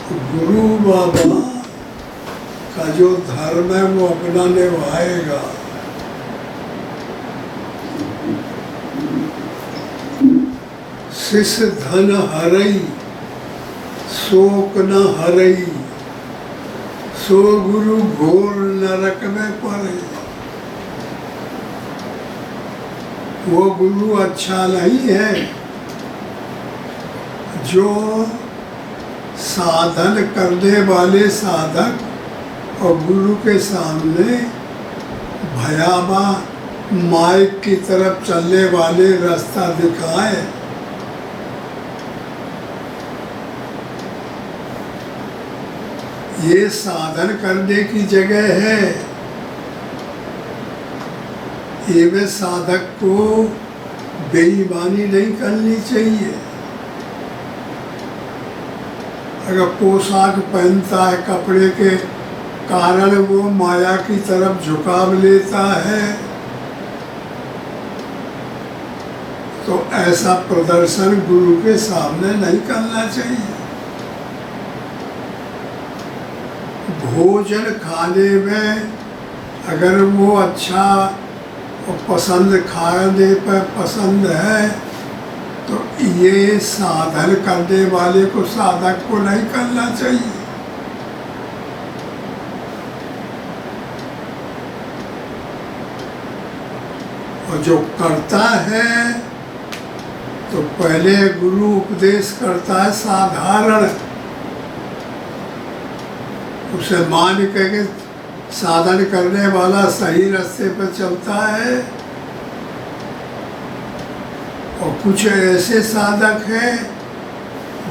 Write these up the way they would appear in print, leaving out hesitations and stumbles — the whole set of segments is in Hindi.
गुरु बाबा का जो धर्म है वो अपना निभाएगा। शिष धन हरई शोक न हरई, सो गुरु घोर नरक में पड़े। वो गुरु अच्छा नहीं है जो साधन करने वाले साधक और गुरु के सामने भयावह माइक की तरफ चलने वाले रास्ता दिखाए। ये साधन करने की जगह है। ये में साधक को बेईमानी नहीं करनी चाहिए। अगर पोशाक पहनता है, कपड़े के कारण वो माया की तरफ झुकाव लेता है, तो ऐसा प्रदर्शन गुरु के सामने नहीं करना चाहिए। भोजन खाने में अगर वो अच्छा और पसंद खाने पर पसंद है, तो ये साधन करने वाले को, साधक को नहीं करना चाहिए। और जो करता है तो पहले गुरु उपदेश करता है साधारण, उसे मान के साधन करने वाला सही रास्ते पर चलता है। और कुछ ऐसे साधक हैं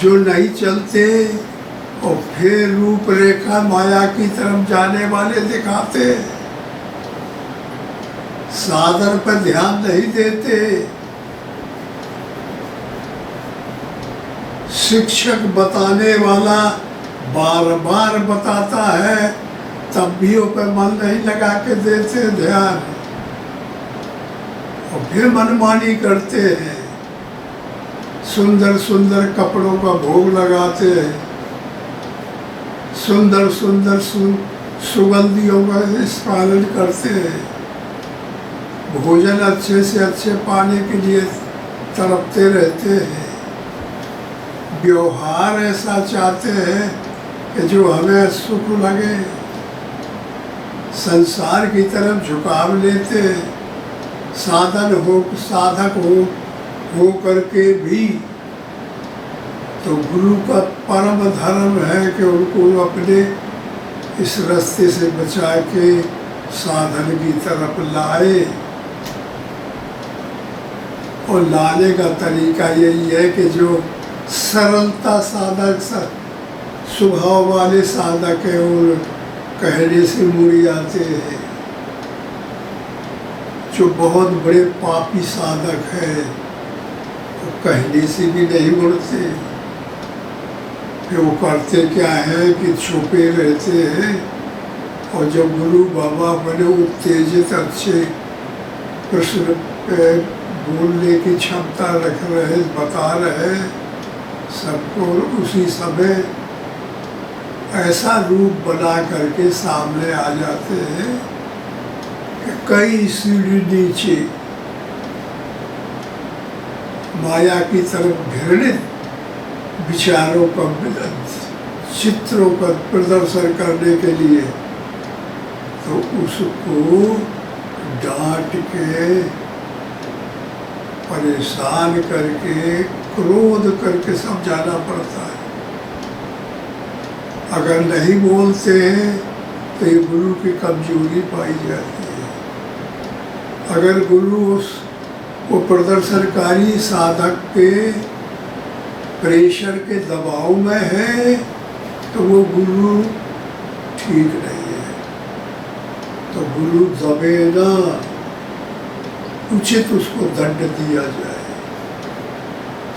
जो नहीं चलते और फिर रूपरेखा माया की तरफ जाने वाले दिखाते, साधन पर ध्यान नहीं देते। शिक्षक बताने वाला बार बार बताता है, तब भी उस पर मन नहीं लगा के देते ध्यान, और फिर मनमानी करते हैं। सुंदर सुंदर कपड़ों का भोग लगाते हैं, सुंदर सुंदर सुगंधियों का पालन करते हैं, भोजन अच्छे से अच्छे पाने के लिए तड़पते रहते हैं, व्यवहार ऐसा चाहते हैं कि जो हमें सुख लगे, संसार की तरफ झुकाव लेते, साधक हो करके भी। तो गुरु का परम धर्म है कि उनको अपने इस रास्ते से बचा के साधन की तरफ लाए। और लाने का तरीका यही है कि जो सरलता साधक स्वभाव वाले साधक है, और कहने से मुड़ जाते हैं। जो बहुत बड़े पापी साधक है, वो कहने से भी नहीं मुड़ते। फिर वो करते क्या है कि छुपे रहते हैं। और जब गुरु बाबा बड़े उत्तेजित अच्छे प्रश्न पे बोलने की क्षमता रख रहे, बता रहे सबको, उसी समय ऐसा रूप बना करके सामने आ जाते हैं कि कई सीढ़ी नीचे माया की तरफ घृणित विचारों का, चित्रों का प्रदर्शन करने के लिए, तो उसको डांट के, परेशान करके, क्रोध करके समझाना पड़ता है। अगर नहीं बोलते हैं तो ये गुरु की कमजोरी पाई जाती है। अगर गुरु वो प्रदर्शनकारी साधक के प्रेशर के दबाव में है, तो वो गुरु ठीक नहीं है। तो गुरु दबे ना, उचित उसको दंड दिया जाए,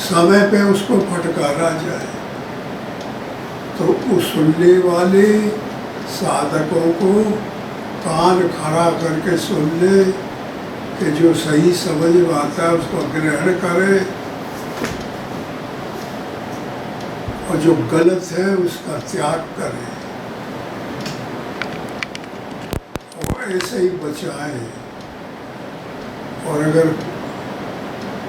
समय पे उसको फटकारा जाए। तो उस सुनने वाले साधकों को कान खड़ा करके सुन ले कि जो सही समझ में आता है उसको ग्रहण करे और जो गलत है उसका त्याग करें और ऐसे ही बचाएं। और अगर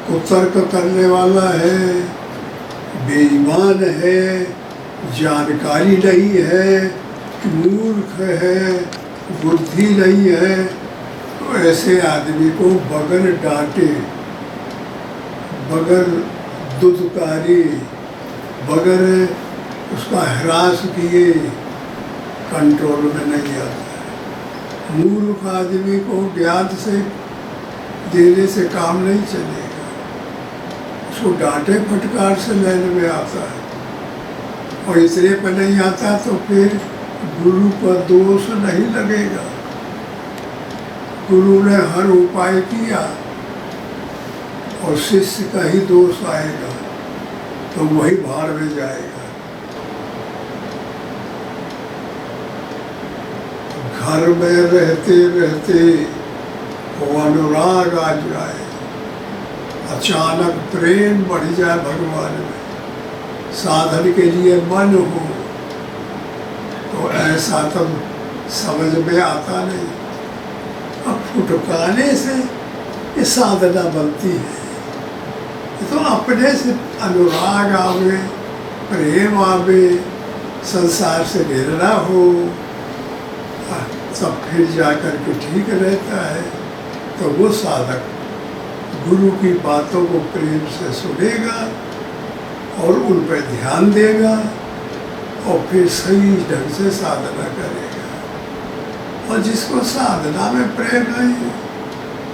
कुतर्क करने वाला है, बेईमान है, जानकारी नहीं है, मूर्ख है, बुद्धि नहीं है, तो ऐसे आदमी को बगैर डांटे, बगैर दुत्कारी, बगैर उसका हरास किए कंट्रोल में नहीं आता है। मूर्ख आदमी को ज्ञान से देने से काम नहीं चलेगा, उसको डांटे फटकार से लेने में आता है। और इतने पर नहीं आता तो फिर गुरु पर दोष नहीं लगेगा। गुरु ने हर उपाय किया और शिष्य का ही दोष आएगा तो वही भाड़ में जाएगा। घर में रहते रहते वो अनुराग आ जाए, अचानक प्रेम बढ़ जाए भगवान में, साधन के लिए मन हो, तो ऐसा तो समझ में आता नहीं। अब फुटकाने से ये साधना बनती है, तो अपने से अनुराग आवे, प्रेम आवे, संसार से घिरना हो, सब फिर जाकर के ठीक रहता है। तो वो साधक गुरु की बातों को प्रेम से सुनेगा और उन पर ध्यान देगा और फिर सही ढंग से साधना करेगा। और जिसको साधना में प्रेम नहीं,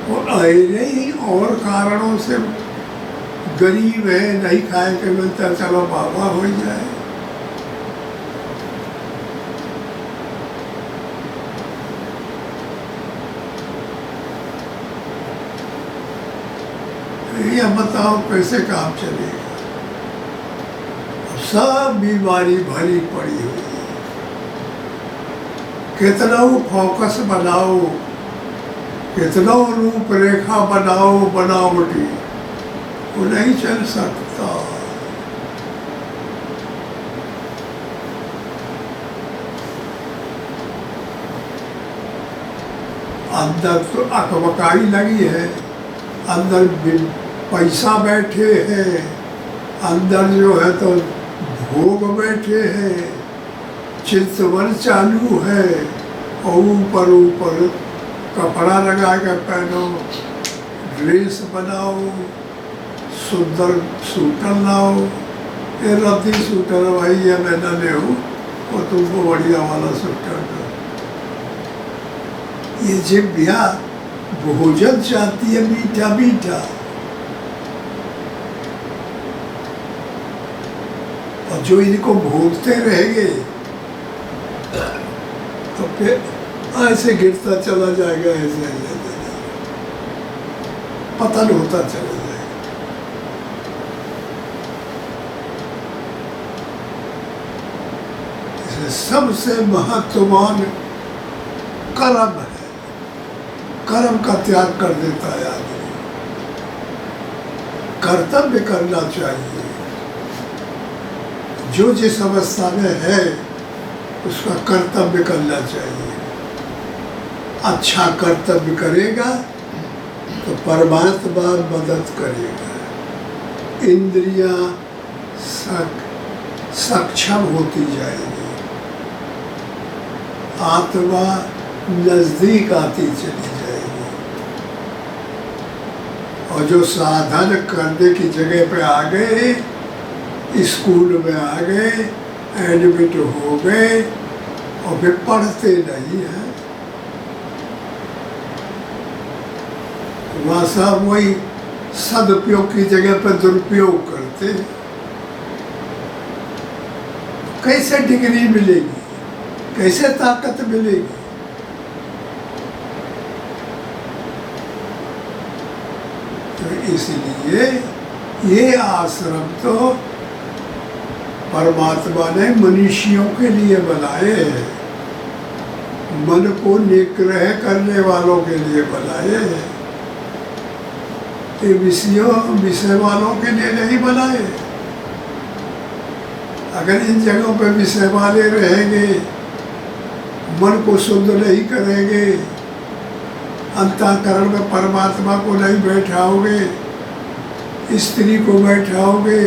वो अरे ही और कारणों से गरीब है, नहीं खाए के मिलता, चलो बाबा हो जाए, ये बताओ कैसे काम चलेगा। सब बीमारी भरी पड़ी हुई है, कितना फोकस बनाओ, कितना रूपरेखा बनाओ बनावटी, वो नहीं चल सकता। अंदर तो अकबकाई लगी है, अंदर पैसा बैठे हैं, अंदर जो है तो भोग बैठे हैं, चिंतवन चालू है, और ऊपर ऊपर कपड़ा लगा के पहनो, ड्रेस बनाओ, सुंदर सूटर लाओ। ये रद्दी सूटर भाई ये मैं न ले हूँ और तुमको बढ़िया वाला सूटर दो। ये जिभ्या भोजन चाहती है मीठा मीठा, और जो इनको भोगते रहेंगे तो फिर ऐसे गिरता चला जाएगा, ऐसे पतन होता चला जाएगा। इसलिए सबसे महत्वपूर्ण कर्म है, कर्म का त्याग कर देता है आदमी। कर्तव्य करना चाहिए, जो जिस अवस्था में है उसका कर्तव्य करना चाहिए। अच्छा कर्तव्य करेगा तो परमात्मा मदद करेगा, इंद्रियां सक्षम होती जाएगी, आत्मा नजदीक आती चली जाएगी। और जो साधन करने की जगह पे आ गए, स्कूल में आ गए, एडमिट हो गए और फिर पढ़ते नहीं है, वहाँ सब वही सदुपयोग की जगह पर दुरुपयोग करते हैं। कैसे डिग्री मिलेगी, कैसे ताकत मिलेगी? तो इसलिए ये आश्रम तो परमात्मा ने मनुष्यों के लिए बनाए हैं, मन को निग्रह करने वालों के लिए बनाए हैं, ये विषय वालों के लिए नहीं बनाए। अगर इन जगहों पे विषय वाले रहेंगे, मन को शुद्ध नहीं करेंगे, अंतःकरण में परमात्मा को नहीं बैठाओगे, स्त्री को बैठाओगे,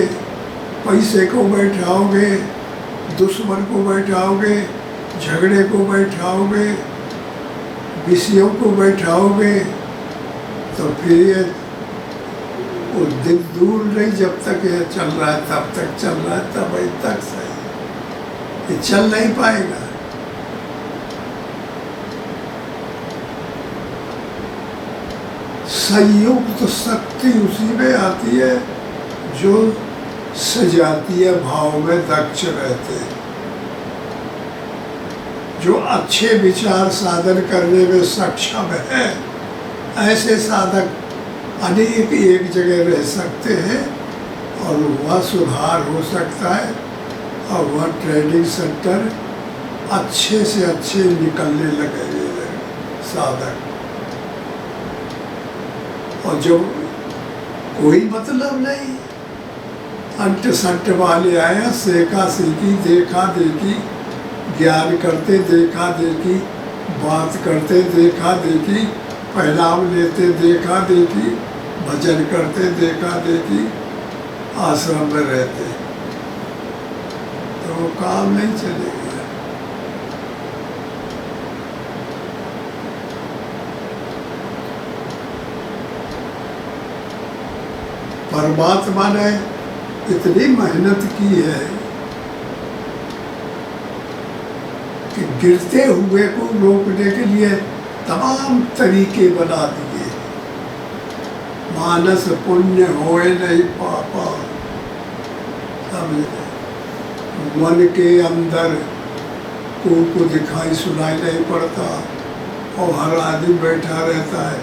पैसे को बैठाओगे, दुश्मन को बैठाओगे, झगड़े को बैठाओगे, विषयों को बैठाओगे, तो फिर ये वो दिन दूर नहीं, जब तक ये चल रहा है तब तक चल रहा है, तब तक सही, ये चल नहीं पाएगा। संयुक्त तो शक्ति उसी में आती है जो सजातीय भाव में दक्ष रहते हैं, जो अच्छे विचार साधन करने में सक्षम है। ऐसे साधक अनेक एक जगह रह सकते हैं और वह सुधार हो सकता है और वह ट्रेनिंग सेंटर अच्छे से अच्छे निकलने लगेंगे साधक। और जो कोई मतलब नहीं, अंट संट वाले आए, सेका सीखी, देखा देखी, ज्ञान करते देखा देखी, बात करते देखा देखी, पहनाव लेते देखा देखी, भजन करते देखा देखी, आश्रम में रहते, तो वो काम नहीं चलेगा। परमात्मा ने इतनी मेहनत की है कि गिरते हुए को रोकने के लिए तमाम तरीके बना दिए। मानस पुण्य होए नहीं पापा, समझे? मन के अंदर को दिखाई सुनाई नहीं पड़ता और हर आदमी बैठा रहता है,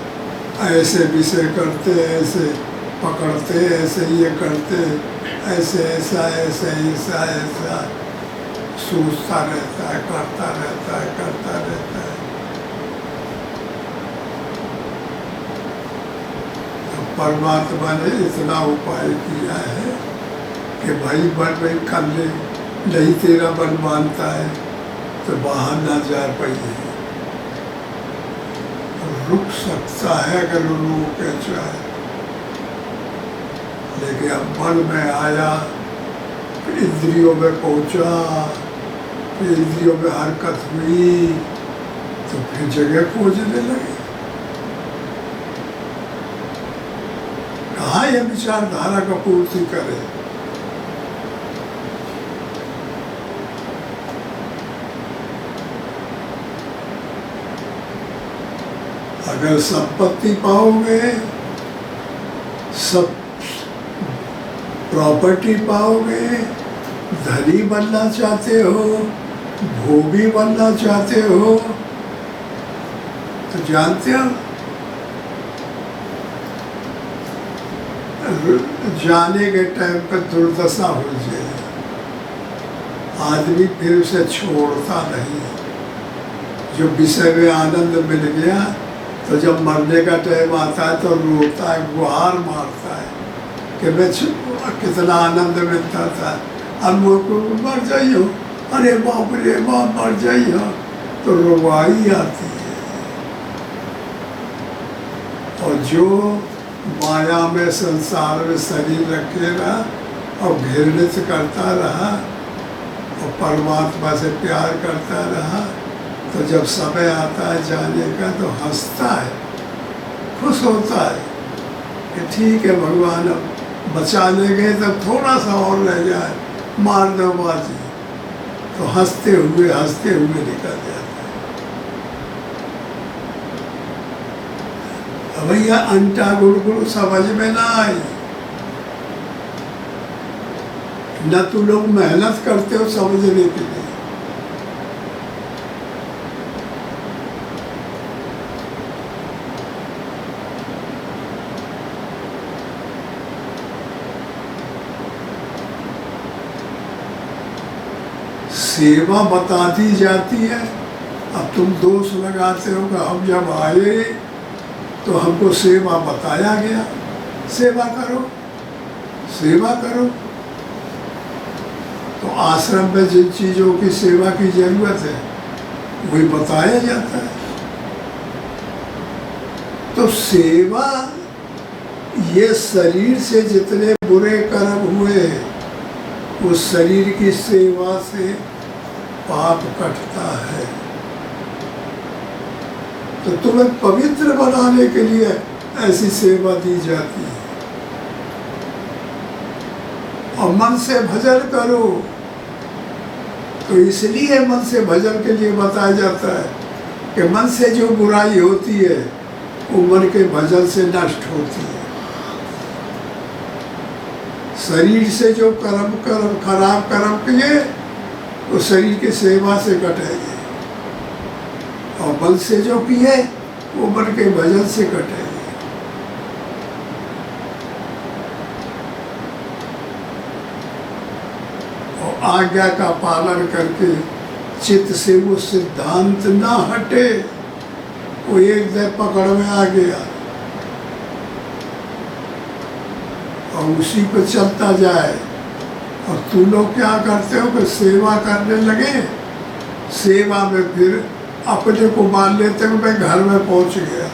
ऐसे विषय करते, ऐसे पकड़ते, ऐसे ये करते, ऐसे ऐसा ऐसा ऐसा ऐसा सोचता रहता है, करता रहता है, करता रहता है। तो परमात्मा ने इतना उपाय किया है कि भाई मन में कर ले, नहीं तेरा मन मानता है तो बाहर ना जा पाइए, रुक सकता है अगर रोके चाहे, लेकिन अब मन में आया, इंद्रियों में पहुंचा, फिर इंद्रियों में हरकत हुई, तो फिर जगह खोजने लगे। कहाँ यह विचारधारा का पूर्ति करे? अगर संपत्ति पाओगे, सब प्रॉपर्टी पाओगे, धनी बनना चाहते हो, भोगी बनना चाहते हो, तो जानते हो जाने के टाइम पर दुर्दशा हो जाए, आदमी फिर उसे छोड़ता नहीं। जो विषय में आनंद मिल गया तो जब मरने का टाइम आता है तो रोता है, गुहार मारता है कि मैं कितना आनंद मिलता था, अब मुझको मर जाइयो, अरे बाप रे बाप मर जाइयो, तो रुवाई आती है। और जो माया में संसार में शरीर रखेगा और घृणित करता रहा और परमात्मा से प्यार करता रहा, तो जब समय आता है जाने का तो हंसता है, खुश होता है कि ठीक है भगवान अब बचा ले गए, तब थोड़ा सा और रह जाए, मार दो बाजी, तो हंसते हुए निकल जाता है। भैया अंटा गुड़गुड़ समझ में ना आई, न तुम लोग मेहनत करते हो समझने के लिए। सेवा बता दी जाती है, अब तुम दोष लगाते हो कि हम जब आए तो हमको सेवा बताया गया, सेवा करो सेवा करो। तो आश्रम में जिन चीज़ों की सेवा की जरूरत है वही बताया जाता है। तो सेवा, ये शरीर से जितने बुरे कर्म हुए उस शरीर की सेवा से पाप कटता है। तो तुम्हें पवित्र बनाने के लिए ऐसी सेवा दी जाती है। और मन से भजन करो, तो इसलिए मन से भजन के लिए बताया जाता है कि मन से जो बुराई होती है वो मन के भजन से नष्ट होती है। शरीर से जो खराब कर्म किए वो शरीर की सेवा से कटेंगे, और मन से जो किए वो मन के भजन से कटेंगे। और आज्ञा का पालन करके चित्त से वो सिद्धांत ना हटे, वो एक दिन पकड़ में आ गया और उसी पर चलता जाए। और तू लोग क्या करते हो कि सेवा करने लगे, सेवा में फिर अपने को मान लेते हो मैं घर में पहुंच गया।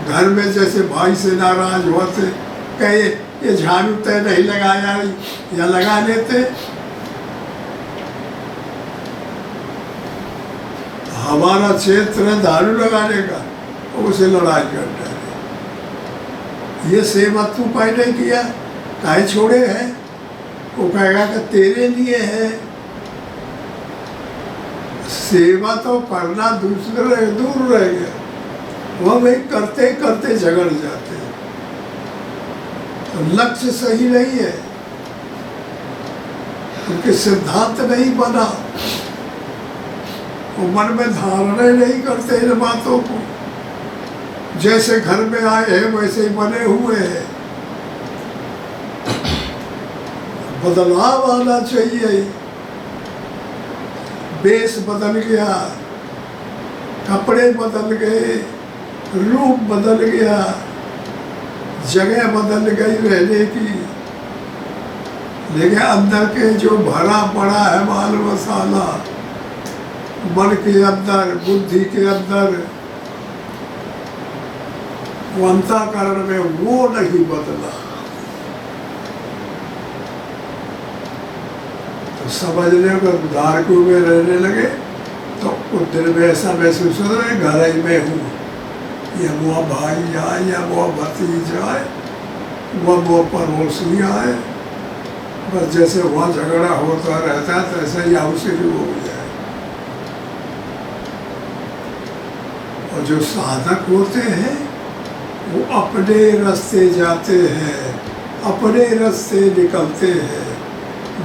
घर में जैसे भाई से नाराज होते, कहे ये झाड़ू तय नहीं लगाया या लगा लेते। हमारा क्षेत्र है झाड़ू लगाने का, उसे लड़ाई करता है। ये सेवा तू पहले किया, काहे छोड़े है? वो कहेगा कि तेरे लिए है। सेवा तो करना दूसरे दूर रह गया, वह भाई करते करते झगड़ जाते हैं। तो लक्ष्य सही नहीं है, उनके सिद्धांत नहीं बना, वो मन में धारणा नहीं करते इन बातों को। जैसे घर में आए हैं वैसे ही बने हुए हैं। बदलाव आना चाहिए। वेश बदल गया, कपड़े बदल गए, रूप बदल गया, जगह बदल गई रहने की, लेकिन अंदर के जो भरा पड़ा है माल मसाला, मन के अंदर, बुद्धि के अंदर, वो अंतःकरण में वो नहीं बदला। तो समझने को धारकों में रहने लगे तो कुछ दिन में ऐसा महसूस होता है घर ही में हूँ, या वो भाई आए या वो भतीजा आए, वो पड़ोसी आए, बस जैसे वहाँ झगड़ा होता रहता है तैसे ही आऊ शुरू हो जाए। और जो साधक होते हैं वो अपने रास्ते जाते हैं, अपने रास्ते निकलते हैं,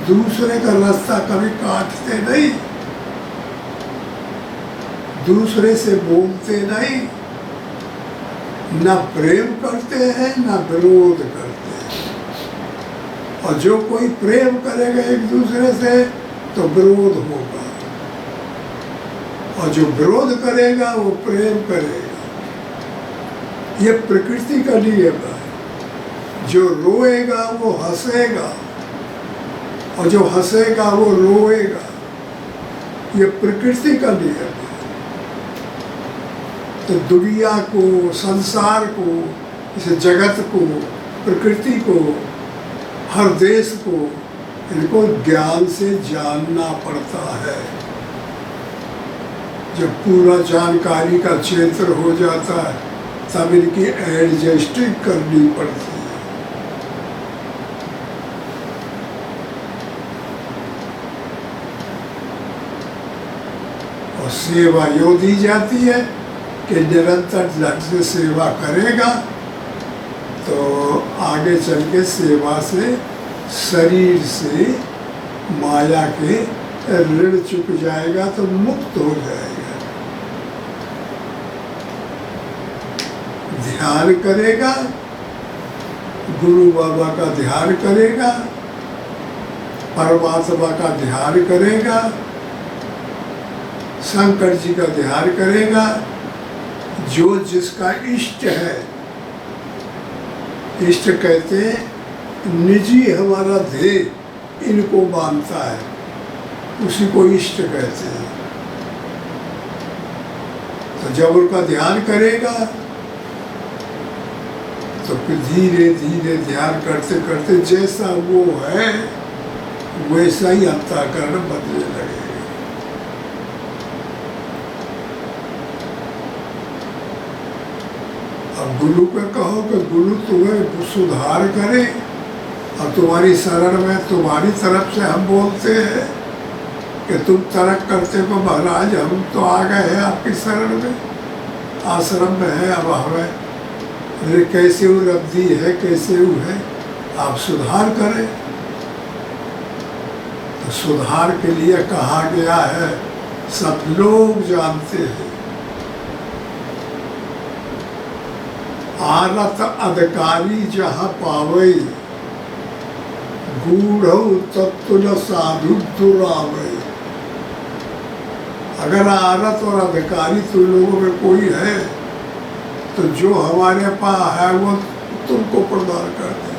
दूसरे का रास्ता कभी काटते नहीं, दूसरे से बोलते नहीं, ना प्रेम करते हैं ना विरोध करते हैं। और जो कोई प्रेम करेगा एक दूसरे से तो विरोध होगा, और जो विरोध करेगा वो प्रेम करेगा। ये प्रकृति का नियम है। जो रोएगा वो हंसेगा, और जो हंसेगा वो रोएगा। ये प्रकृति का नियम है। तो दुनिया को, संसार को, इस जगत को, प्रकृति को, हर देश को, इनको ज्ञान से जानना पड़ता है। जब पूरा जानकारी का क्षेत्र हो जाता है तब इनकी एडजस्टिंग करनी पड़ती है। और सेवा यो दी जाती है कि निरंतर ढंग से सेवा करेगा तो आगे चल के सेवा से, शरीर से माया के ऋण चुक जाएगा तो मुक्त हो जाएगा। ध्यान करेगा, गुरु बाबा का ध्यान करेगा, परमात्मा का ध्यान करेगा, शंकर जी का ध्यान करेगा। जो जिसका इष्ट है, इष्ट कहते हैं निजी हमारा ध्येय इनको मानता है, उसी को इष्ट कहते हैं। तो जब उनका ध्यान करेगा तो फिर धीरे धीरे ध्यान करते करते जैसा वो है वैसा ही अंतःकरण बदलने लगेगा। अब गुरु को कहो कि गुरु तुम्हें सुधार करे, और तुम्हारी शरण में तुम्हारी तरफ से हम बोलते हैं कि तुम तर्क करते हो महाराज हम तो आ गए हैं आपकी शरण में, आश्रम में है, अब हमें अरे कैसे वो रद्दी है, कैसे वो है, आप सुधार करें। तो सुधार के लिए कहा गया है, सब लोग जानते हैं, आरत अधिकारी जहाँ पावे, गूढ़ तत्व न साधु दुरावे। अगर आरत और अधिकारी तुम लोगों में कोई है तो जो हमारे पास है वो तुमको प्रदान कर दे।